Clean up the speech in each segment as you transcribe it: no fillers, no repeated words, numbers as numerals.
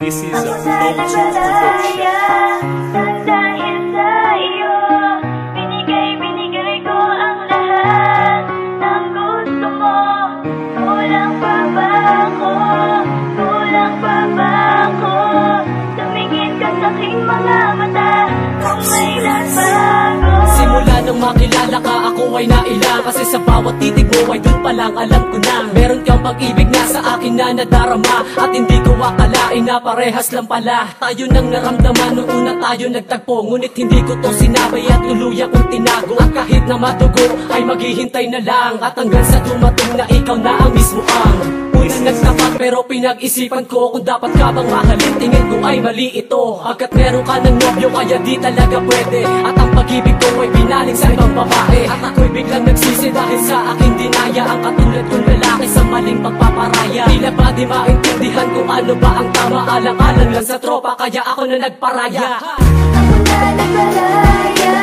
This is a Flow 2 production. Dahil sa iyo, binigay ko ang lahat ng gusto mo. Kulang pa ba ako? Tumingin ka sa aking mga mata kung may nagbago. Simula nang makilala ka, ako ay nailang. Kasi sa bawat titig mo ay dun palang alam ko na meron kang pag-ibig na sa akin na nadarama. At hindi ko akalain na parehas lang pala tayo nang naramdaman nung una tayo nagtagpo. Ngunit hindi ko to sinabi at tuluyan kong tinago. At kahit na matugo ay maghihintay na lang. At hanggang sa dumating na ikaw na ang mismo ang unang nagtapat. Pero pinag-isipan ko kung dapat ka bang mahalin. Tingin ko ay mali ito, agad meron ka ng nobyo kaya di talaga pwede. At ang pag-ibig ko ay binaling sa ibang babae. At ako'y biglang nagsisi dahil sa aking dinaya ang katulad kong lalaki sa maling pagpaparaya. Tila ba di maintindihan kung ano ba ang tama? Alang-alang lang sa tropa kaya ako na nagparaya. Ako na nagparaya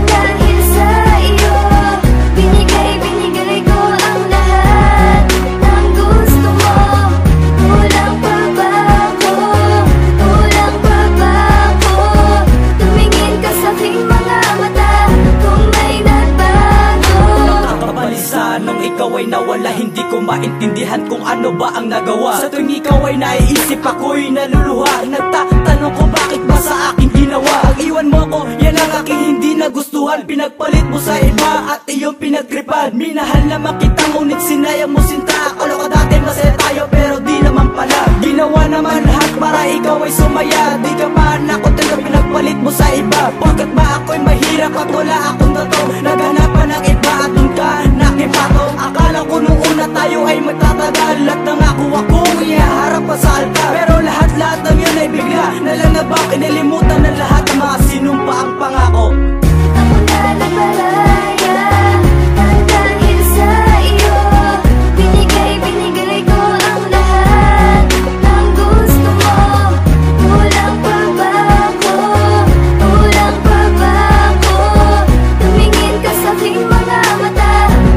dahil sa iyo. Binigay ko ang lahat ng gusto mo. Kulang pa ba ako? Tumingin ka sa aking mga mata kung may nagbago. Nakakabalisa nung ikaw ay nawala. Hindi ko maintindihan kung ano ba ang nagawa. Sa tuwing ikaw ay naiisip, ako'y naluluha. Nagtatanong ko bakit ba sa aking ginawa. Ang iwan mo ko, yan ang aking hindi nagustuhan. Pinagpalit mo sa iba at iyong pinagtripan. Minahal naman kita ngunit sinayang mo sinta. Akala ko dati masaya tayo pero di naman pala. Ginawa naman lahat para ikaw ay sumaya. Di ka pa ako talaga pinagpalit mo sa iba. Bakit ba ako'y mahirap at wala akong totoo? Naghanapan ng iba at dun ka nakipato. Akala ko nung una tayo ay magtatagal. At nangako akong ihaharap pa sa altar. Pero lahat ng yun ay bigla na lang na ba kinalimutan ng lahat ng mga sinumpaang pangako. Ako na nagparaya dahil sa iyo. Binigay ko ang lahat ng gusto mo. Kulang pa ba ako? Tumingin ka sa aking mga mata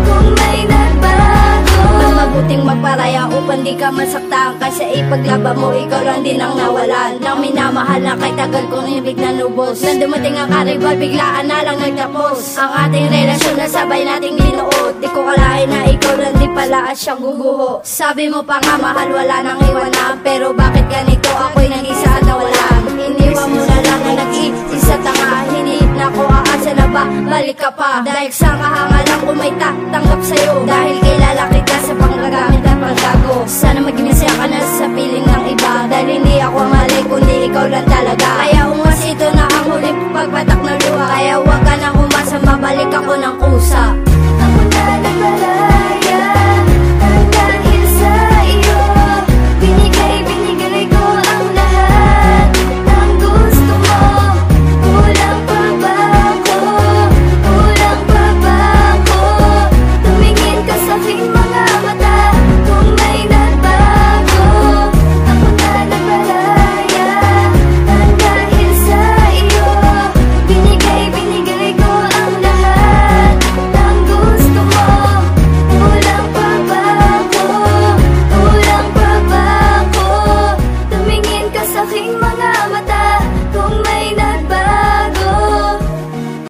kung may nagbago. Na mabuting magparaya upang di ka masaktan. Kasi ipaglaban mo, ikaw lang din ang nawalan. Nang minamahal na kay tagal kong ibig na lubos. Nang dumating ang karibal, biglaan na lang nagtapos ang ating relasyon na sabay nating binuot. Di ko kalain na ikaw lang din pala at siyang guguho. Sabi mo pa nga mahal, wala nang iwanan. Pero bakit ganito ako'y nag-isa at nawalan? Iniwan mo na lang na nag-iisa tanga. Hinihip na ko, aasa na ba? Balik ka pa. Dahil sa kahangalan ko may tanggap sa'yo. Dahil kilala kita sa panggagamit at pagtago. Sana maging masaya ka na sa piling ng iba. Dahil hindi ako ang mali kundi ikaw lang talaga.